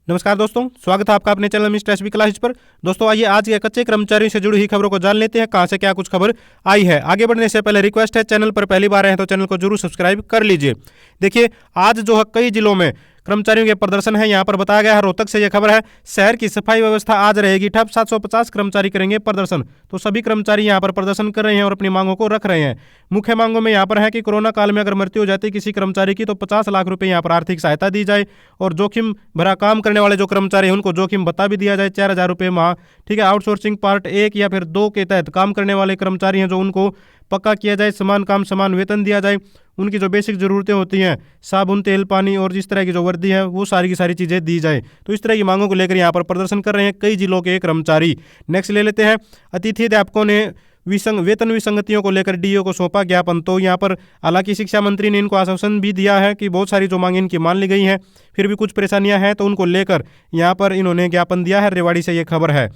नमस्कार दोस्तों, स्वागत है आपका अपने चैनल मिस्टर एसबी क्लासेज पर। दोस्तों आइए आज के कच्चे कर्मचारियों से जुड़ी हुई खबरों को जान लेते हैं, कहां से क्या कुछ खबर आई है। आगे बढ़ने से पहले रिक्वेस्ट है, चैनल पर पहली बार आए हैं तो चैनल को जरूर सब्सक्राइब कर लीजिए। देखिए आज जो है कई जिलों में कर्मचारियों के प्रदर्शन है, यहाँ पर बताया गया है। रोहतक से यह खबर है, शहर की सफाई व्यवस्था आज रहेगी ठप, 750 कर्मचारी करेंगे प्रदर्शन। तो सभी कर्मचारी यहाँ पर प्रदर्शन कर रहे हैं और अपनी मांगों को रख रहे हैं। मुख्य मांगों में यहाँ पर है कि कोरोना काल में अगर मृत्यु हो जाती है किसी कर्मचारी की तो 50 लाख रुपए यहाँ पर आर्थिक सहायता दी जाए, और जोखिम भरा काम करने वाले जो कर्मचारी हैं उनको जोखिम भत्ता भी दिया जाए 4000 रुपये माह। ठीक है, आउटसोर्सिंग पार्ट 1 या फिर 2 के तहत काम करने वाले कर्मचारी हैं जो उनको पक्का किया जाए, समान काम समान वेतन दिया जाए। उनकी जो बेसिक ज़रूरतें होती हैं, साबुन तेल पानी और जिस तरह की जो वर्दी है वो सारी की सारी चीज़ें दी जाए। तो इस तरह की मांगों को लेकर यहाँ पर प्रदर्शन कर रहे हैं कई जिलों के कर्मचारी। नेक्स्ट ले लेते हैं, अतिथि अध्यापकों ने वेतन विसंगतियों को लेकर डीओ को सौंपा ज्ञापन। तो यहाँ पर हालांकि शिक्षा मंत्री ने इनको आश्वासन भी दिया है कि बहुत सारी जो मांगे इनकी मान ली गई हैं, फिर भी कुछ परेशानियां हैं तो उनको लेकर यहाँ पर इन्होंने ज्ञापन दिया है। रेवाड़ी से ये खबर है।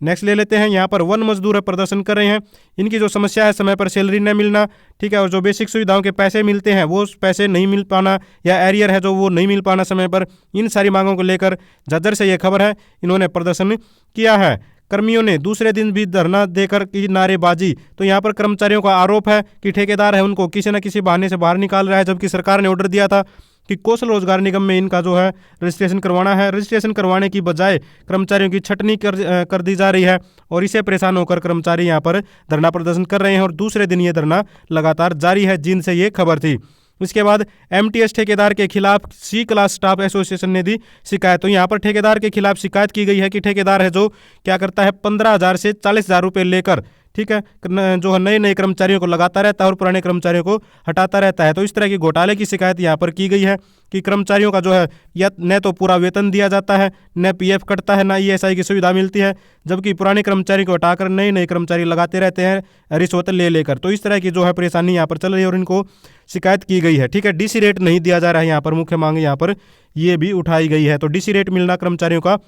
नेक्स्ट ले लेते हैं, यहाँ पर वन मजदूर प्रदर्शन कर रहे हैं। इनकी जो समस्या है समय पर सैलरी न मिलना, ठीक है, और जो बेसिक सुविधाओं के पैसे मिलते हैं वो पैसे नहीं मिल पाना, या एरियर है जो वो नहीं मिल पाना समय पर, इन सारी मांगों को लेकर झज्जर से यह खबर है, इन्होंने प्रदर्शन किया है। कर्मियों ने दूसरे दिन भी धरना देकर की नारेबाजी। तो यहाँ पर कर्मचारियों का आरोप है कि ठेकेदार है उनको किसी न किसी बहाने से बाहर निकाल रहा है, जबकि सरकार ने ऑर्डर दिया था कि कौशल रोजगार निगम में इनका जो है रजिस्ट्रेशन करवाना है। रजिस्ट्रेशन करवाने की बजाय कर्मचारियों की छटनी कर दी जा रही है, और इसे परेशान होकर कर्मचारी यहाँ पर धरना प्रदर्शन कर रहे हैं, और दूसरे दिन ये धरना लगातार जारी है, जिनसे ये खबर थी। इसके बाद एमटीएस ठेकेदार के खिलाफ सी क्लास स्टाफ एसोसिएशन ने दी शिकायत। तो यहाँ पर ठेकेदार के खिलाफ शिकायत की गई है कि ठेकेदार है जो क्या करता है 15,000 से 40,000 रुपये लेकर, ठीक है, जो है नए नए कर्मचारियों को लगाता रहता है और पुराने कर्मचारियों को हटाता रहता है। तो इस तरह की घोटाले की शिकायत यहाँ पर की गई है कि कर्मचारियों का जो है या न तो पूरा वेतन दिया जाता है, न पीएफ कटता है, न ईएसआई की सुविधा मिलती है, जबकि पुराने कर्मचारी को हटाकर नए नए कर्मचारी लगाते रहते हैं रिश्वत ले लेकर। तो इस तरह की जो है परेशानी यहाँ पर चल रही है और इनको शिकायत की गई है। ठीक है, डीसी रेट नहीं दिया जा रहा है, यहाँ पर मुख्य मांग यहाँ पर ये भी उठाई गई है। तो डीसी रेट मिलना कर्मचारियों का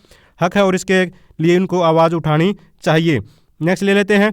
हक है और इसके लिए इनको आवाज़ उठानी चाहिए। नेक्स्ट ले लेते हैं,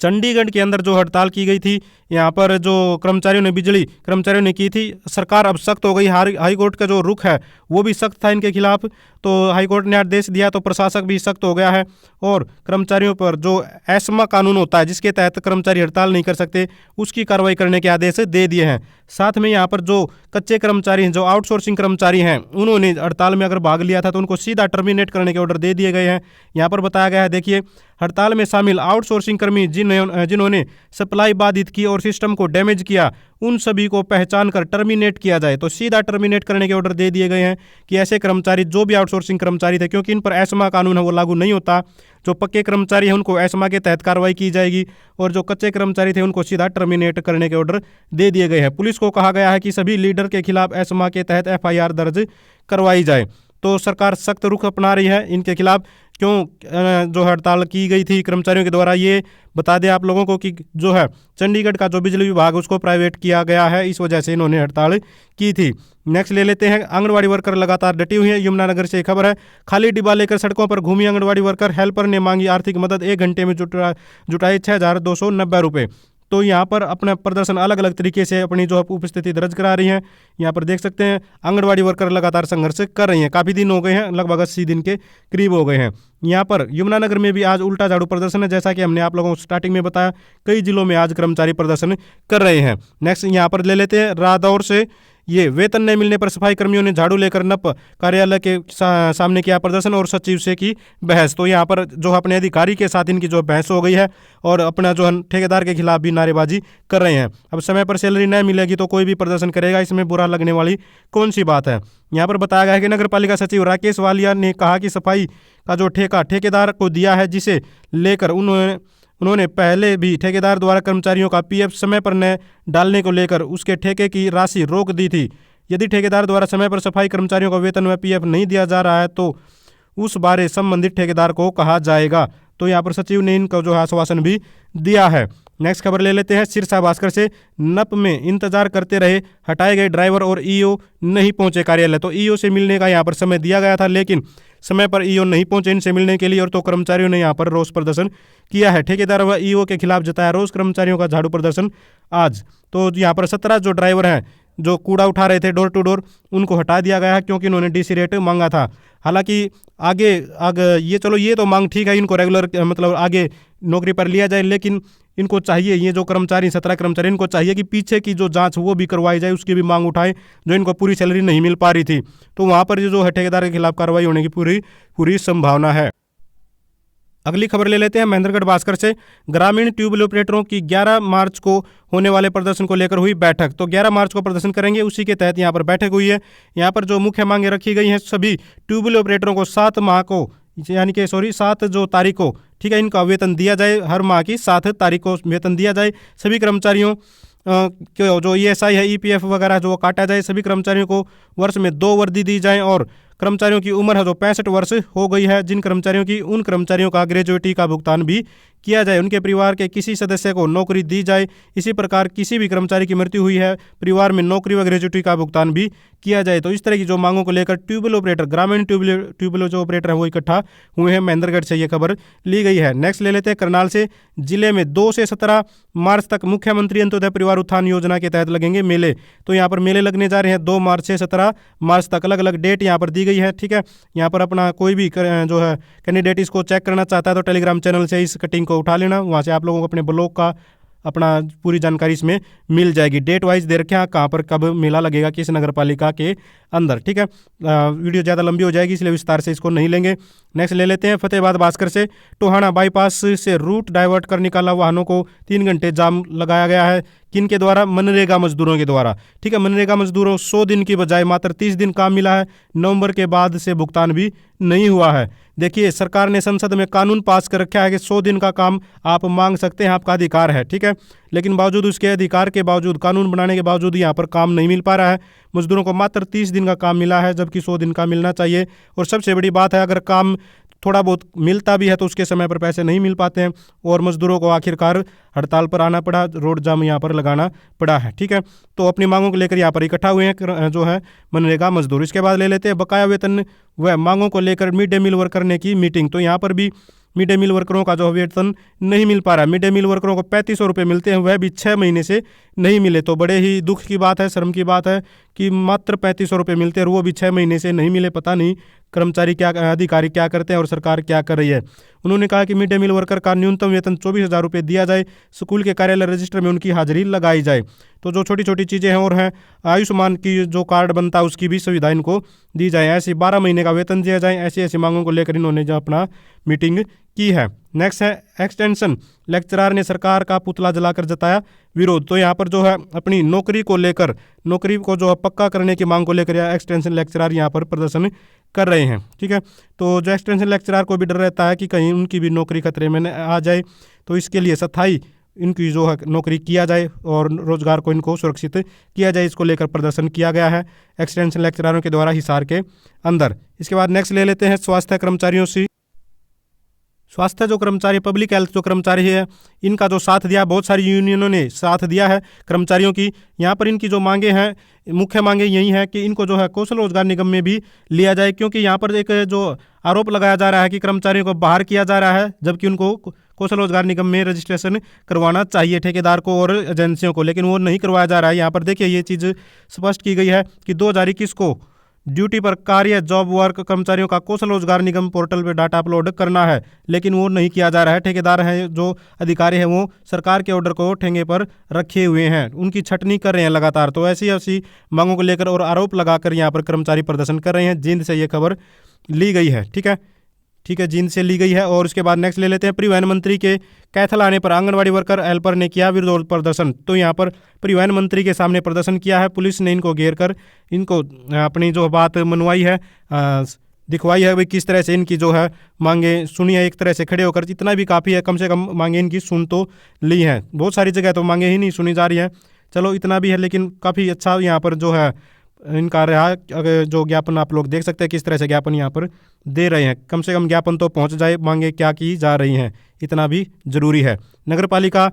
चंडीगढ़ के अंदर जो हड़ताल की गई थी, यहाँ पर जो कर्मचारियों ने बिजली कर्मचारियों ने की थी, सरकार अब सख्त हो गई। हाई कोर्ट का जो रुख है वो भी सख्त था इनके खिलाफ, तो हाई कोर्ट ने आदेश दिया तो प्रशासक भी सख्त हो गया है, और कर्मचारियों पर जो एस्मा कानून होता है जिसके तहत कर्मचारी हड़ताल नहीं कर सकते, उसकी कार्रवाई करने के आदेश दे दिए हैं। साथ में यहाँ पर जो कच्चे कर्मचारी हैं, जो आउटसोर्सिंग कर्मचारी हैं, उन्होंने हड़ताल में अगर भाग लिया था तो उनको सीधा टर्मिनेट करने के ऑर्डर दे दिए गए हैं। यहाँ पर बताया गया है, देखिए, हड़ताल में शामिल आउटसोर्सिंग कर्मी जिन्होंने सप्लाई बाधित की और सिस्टम को डैमेज किया, उन सभी को पहचान कर टर्मिनेट किया जाए। तो सीधा टर्मिनेट करने के ऑर्डर दे दिए गए हैं कि ऐसे कर्मचारी जो भी आउटसोर्सिंग कर्मचारी थे, क्योंकि इन पर एस्मा कानून है वो लागू नहीं होता, जो पक्के कर्मचारी हैं उनको एस्मा के तहत कार्रवाई की जाएगी, और जो कच्चे कर्मचारी थे उनको सीधा टर्मिनेट करने के ऑर्डर दे दिए गए हैं। पुलिस को कहा गया है कि सभी लीडर के खिलाफ एस्मा के तहत एफआईआर दर्ज करवाई जाए। तो सरकार सख्त रुख अपना रही है इनके खिलाफ। क्यों जो हड़ताल की गई थी कर्मचारियों के द्वारा, ये बता दें आप लोगों को कि जो है चंडीगढ़ का जो बिजली विभाग उसको प्राइवेट किया गया है, इस वजह से इन्होंने हड़ताल की थी। नेक्स्ट ले लेते हैं, आंगनवाड़ी वर्कर लगातार डटी हुई है। यमुनानगर से खबर है, खाली डिब्बा लेकर सड़कों पर घूमी आंगनवाड़ी वर्कर, हेल्पर ने मांगी आर्थिक मदद, 1 घंटे में जुटाई 6,290 रुपये। तो यहाँ पर अपना प्रदर्शन अलग अलग तरीके से अपनी जो उपस्थिति दर्ज करा रही हैं। यहाँ पर देख सकते हैं आंगनवाड़ी वर्कर लगातार संघर्ष कर रही हैं, काफ़ी दिन हो गए हैं, लगभग 80 दिन के करीब हो गए हैं। यहाँ पर यमुनानगर में भी आज उल्टा झाड़ू प्रदर्शन है, जैसा कि हमने आप लोगों को स्टार्टिंग में बताया, कई जिलों में आज कर्मचारी प्रदर्शन कर रहे हैं। नेक्स्ट यहाँ पर ले लेते हैं, रादौर से ये वेतन नहीं मिलने पर सफाई कर्मियों ने झाड़ू लेकर नप कार्यालय के सामने किया प्रदर्शन और सचिव से की बहस। तो यहाँ पर जो अपने अधिकारी के साथ इनकी जो बहस हो गई है, और अपना जो ठेकेदार के खिलाफ भी नारेबाजी कर रहे हैं। अब समय पर सैलरी नहीं मिलेगी तो कोई भी प्रदर्शन करेगा, इसमें बुरा लगने वाली कौन सी बात है। यहाँ पर बताया गया है कि नगर पालिका सचिव राकेश वालिया ने कहा कि सफाई का जो ठेका ठेकेदार को दिया है, जिसे लेकर उन्होंने पहले भी ठेकेदार द्वारा कर्मचारियों का पीएफ समय पर न डालने को लेकर उसके ठेके की राशि रोक दी थी। यदि ठेकेदार द्वारा समय पर सफाई कर्मचारियों को वेतन व पीएफ नहीं दिया जा रहा है तो उस बारे संबंधित ठेकेदार को कहा जाएगा। तो यहाँ पर सचिव ने इनका जो आश्वासन भी दिया है। नेक्स्ट खबर ले लेते हैं सिरसा भास्कर से। नप में इंतजार करते रहे, हटाए गए ड्राइवर और ईओ नहीं पहुंचे कार्यालय। तो ईओ से मिलने का यहाँ पर समय दिया गया था, लेकिन समय पर ईओ नहीं पहुंचे इनसे मिलने के लिए, और तो कर्मचारियों ने यहाँ पर रोष प्रदर्शन किया है। ठेकेदार व ईओ के खिलाफ जताया रोष, कर्मचारियों का झाड़ू प्रदर्शन आज। तो यहाँ पर 17 जो ड्राइवर हैं जो कूड़ा उठा रहे थे डोर टू डोर, उनको हटा दिया गया है क्योंकि उन्होंने डीसी रेट मांगा था। हालांकि आगे ये चलो ये तो मांग ठीक है, इनको रेगुलर मतलब आगे नौकरी पर लिया जाए, लेकिन इनको चाहिए, ये जो कर्मचारी 17 कर्मचारी, इनको चाहिए कि पीछे की जो जांच वो भी करवाई जाए, उसकी भी मांग उठाएं, जो इनको पूरी सैलरी नहीं मिल पा रही थी। तो वहाँ पर जो है ठेकेदार के खिलाफ कार्रवाई होने की पूरी संभावना है। अगली खबर ले लेते हैं महेंद्रगढ़ भास्कर से। ग्रामीण ट्यूबवेल ऑपरेटरों की 11 मार्च को होने वाले प्रदर्शन को लेकर हुई बैठक। तो 11 मार्च को प्रदर्शन करेंगे, उसी के तहत यहाँ पर बैठक हुई है। यहाँ पर जो मुख्य मांगे रखी गई हैं, सभी ट्यूबवेल ऑपरेटरों को 7 माह को यानी कि 7 जो तारीख को, ठीक है, इनका वेतन दिया जाए, हर माह की 7 तारीख को वेतन दिया जाए। सभी कर्मचारियों जो ESI है, EPF वगैरह जो काटा जाए, सभी कर्मचारियों को वर्ष में 2 वर्दी दी जाए, और कर्मचारियों की उम्र है जो 65 वर्ष हो गई है जिन कर्मचारियों की, उन कर्मचारियों का ग्रेजुएटी का भुगतान भी किया जाए। उनके परिवार के किसी सदस्य को नौकरी दी जाए। इसी प्रकार किसी भी कर्मचारी की मृत्यु हुई है, परिवार में नौकरी व ग्रेजुएटी का भुगतान भी किया जाए। तो इस तरह की जो मांगों को लेकर ट्यूबवेल ऑपरेटर, ग्रामीण ट्यूबवेल जो ऑपरेटर है वो इकट्ठा हुए हैं। महेंद्रगढ़ से ये खबर ली गई है। नेक्स्ट ले लेते हैं करनाल से। जिले में 2 से 17 मार्च तक मुख्यमंत्री अंत्योदय परिवार उत्थान योजना के तहत लगेंगे मेले। तो यहाँ पर मेले लगने जा रहे हैं 2 मार्च से 17 मार्च तक, अलग अलग डेट यहाँ पर दी गई है। ठीक है, यहाँ पर अपना कोई भी जो है कैंडिडेट इसको चेक करना चाहता है तो टेलीग्राम चैनल से इस कटिंग को उठा लेना, वहाँ से आप लोगों को अपने ब्लॉग का अपना पूरी जानकारी इसमें मिल जाएगी। डेट वाइज दे रखे हैं कहाँ पर कब मेला लगेगा, किस नगर पालिका के अंदर। ठीक है, वीडियो ज़्यादा लंबी हो जाएगी इसलिए विस्तार से इसको नहीं लेंगे। नेक्स्ट ले लेते हैं फतेहाबाद भास्कर से। टोहाना बाईपास से रूट डाइवर्ट कर निकाला वाहनों को 3 घंटे जाम लगाया गया है। किन के द्वारा? मनरेगा मजदूरों के द्वारा। ठीक है, मनरेगा मजदूरों 100 दिन की बजाय मात्र 30 दिन काम मिला है। नवंबर के बाद से भुगतान भी नहीं हुआ है। देखिए, सरकार ने संसद में कानून पास कर रखा है कि 100 दिन का काम आप मांग सकते हैं, आपका अधिकार है। ठीक है, लेकिन बावजूद उसके अधिकार के बावजूद, कानून बनाने के बावजूद यहाँ पर काम नहीं मिल पा रहा है। मजदूरों को मात्र 30 दिन का काम मिला है, जबकि 100 दिन का मिलना चाहिए। और सबसे बड़ी बात है, अगर काम थोड़ा बहुत मिलता भी है तो उसके समय पर पैसे नहीं मिल पाते हैं, और मजदूरों को आखिरकार हड़ताल पर आना पड़ा, रोड जाम यहाँ पर लगाना पड़ा है। ठीक है, तो अपनी मांगों को लेकर यहाँ पर इकट्ठा हुए हैं जो है मनरेगा मजदूर। इसके बाद ले लेते हैं बकाया वेतन व मांगों को लेकर मिड डे मील वर्कर ने की मीटिंग। तो यहाँ पर भी मिड डे मील वर्करों का जो वेतन नहीं मिल पा रहा है। मिड डे मील वर्करों को 3500 रुपये मिलते हैं, वह भी 6 महीने से नहीं मिले। तो बड़े ही दुख की बात है, शर्म की बात है कि मात्र 3500 रुपये मिलते हैं और वो भी 6 महीने से नहीं मिले। पता नहीं कर्मचारी क्या, अधिकारी क्या करते हैं और सरकार क्या कर रही है। उन्होंने कहा कि मिड डे मील वर्कर का न्यूनतम वेतन 24,000 रुपये दिया जाए, स्कूल के कार्यालय रजिस्टर में उनकी हाजिरी लगाई जाए। तो जो छोटी छोटी चीज़ें हैं और हैं, आयुष्मान की जो कार्ड बनता है उसकी भी सुविधा इनको दी जाए, ऐसी 12 महीने का वेतन दिया जाए। ऐसी ऐसी मांगों को लेकर इन्होंने जो अपना मीटिंग की है। नेक्स्ट है एक्सटेंशन लेक्चरार ने सरकार का पुतला जलाकर जताया विरोध। तो यहाँ पर जो है अपनी नौकरी को लेकर, नौकरी को जो है पक्का करने की मांग को लेकर एक्सटेंशन लेक्चरार यहाँ पर प्रदर्शन कर रहे हैं। ठीक है, तो जो एक्सटेंशन लेक्चरार को भी डर रहता है कि कहीं उनकी भी नौकरी खतरे में आ जाए, तो इसके लिए स्थायी इनकी जो है नौकरी किया जाए और रोजगार को इनको सुरक्षित किया जाए, इसको लेकर प्रदर्शन किया गया है एक्सटेंशन लेक्चरारों के द्वारा हिसार के अंदर। इसके बाद नेक्स्ट ले लेते हैं स्वास्थ्य कर्मचारियों से। स्वास्थ्य जो कर्मचारी, पब्लिक हेल्थ जो कर्मचारी है, इनका जो साथ दिया, बहुत सारी यूनियनों ने साथ दिया है कर्मचारियों की। यहाँ पर इनकी जो मांगे हैं, मुख्य मांगे यही है कि इनको जो है कौशल रोजगार निगम में भी लिया जाए, क्योंकि यहाँ पर एक जो आरोप लगाया जा रहा है कि कर्मचारियों को बाहर किया जा रहा है, जबकि उनको कौशल रोजगार निगम में रजिस्ट्रेशन करवाना चाहिए ठेकेदार को और एजेंसियों को, लेकिन वो नहीं करवाया जा रहा है। यहाँ पर देखिए ये चीज़ स्पष्ट की गई है कि 2021 को ड्यूटी पर कार्य जॉब वर्क कर्मचारियों का कौशल रोजगार निगम पोर्टल पर डाटा अपलोड करना है, लेकिन वो नहीं किया जा रहा है। ठेकेदार हैं, जो अधिकारी हैं, वो सरकार के ऑर्डर को ठेंगे पर रखे हुए हैं, उनकी छटनी कर रहे हैं लगातार। तो ऐसी ऐसी मांगों को लेकर और आरोप लगाकर यहाँ पर कर्मचारी प्रदर्शन कर रहे हैं। जींद से ये खबर ली गई है। ठीक है, जींद से ली गई है। और उसके बाद नेक्स्ट ले लेते हैं परिवहन मंत्री के कैथल आने पर आंगनवाड़ी वर्कर हेल्पर ने किया विरोध प्रदर्शन। तो यहाँ पर परिवहन मंत्री के सामने प्रदर्शन किया है, पुलिस ने इनको घेर कर इनको अपनी जो बात मनवाई है, दिखवाई है, भाई किस तरह से इनकी जो है मांगे सुनी है। एक तरह से खड़े होकर इतना भी काफ़ी है, कम से कम मांगे इनकी सुन तो ली हैं। बहुत सारी जगह तो मांगे ही नहीं सुनी जा रही हैं, चलो इतना भी है, लेकिन काफ़ी अच्छा यहाँ पर जो है इनका रहा। जो ज्ञापन आप लोग देख सकते हैं किस तरह से ज्ञापन यहाँ पर दे रहे हैं। कम से कम ज्ञापन तो पहुँच जाए, मांगे क्या की जा रही हैं, इतना भी जरूरी है। नगर पालिका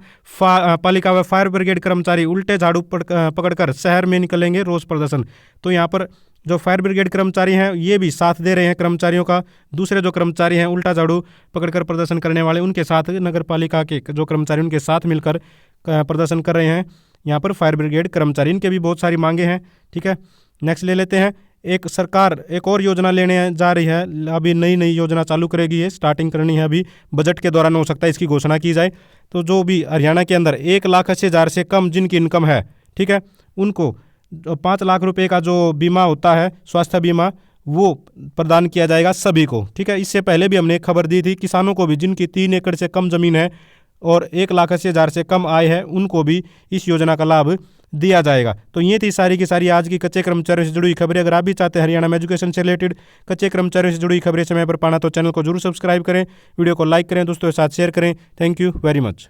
व फायर ब्रिगेड कर्मचारी उल्टे झाड़ू पकड़कर शहर में निकलेंगे रोष प्रदर्शन। तो यहाँ पर जो फायर ब्रिगेड कर्मचारी हैं ये भी साथ दे रहे हैं कर्मचारियों का। दूसरे जो कर्मचारी हैं उल्टा झाड़ू पकड़कर प्रदर्शन करने वाले, उनके साथ नगर पालिका के जो कर्मचारी उनके साथ मिलकर प्रदर्शन कर रहे हैं यहाँ पर फायर ब्रिगेड कर्मचारी। इनके भी बहुत सारी मांगे हैं। ठीक है, नेक्स्ट ले लेते हैं। एक सरकार एक और योजना लेने जा रही है, अभी नई योजना चालू करेगी, ये स्टार्टिंग करनी है, अभी बजट के दौरान हो सकता है इसकी घोषणा की जाए। तो जो भी हरियाणा के अंदर 1,80,000 से कम जिनकी इनकम है, ठीक है, उनको 5 लाख रुपए का जो बीमा होता है स्वास्थ्य बीमा, वो प्रदान किया जाएगा सभी को। ठीक है, इससे पहले भी हमने एक खबर दी थी, किसानों को भी जिनकी 3 एकड़ से कम जमीन है और 1,80,000 से कम आय है उनको भी इस योजना का लाभ दिया जाएगा। तो ये थी सारी की सारी आज की कच्चे कर्मचारियों से जुड़ी हुई खबरें। अगर आप भी चाहते हैं हरियाणा में एजुकेशन से रिलेटेड कच्चे कर्मचारियों से जुड़ी हुई खबरें समय पर पाना तो चैनल को जरूर सब्सक्राइब करें, वीडियो को लाइक करें, दोस्तों के साथ शेयर करें। Thank you very much.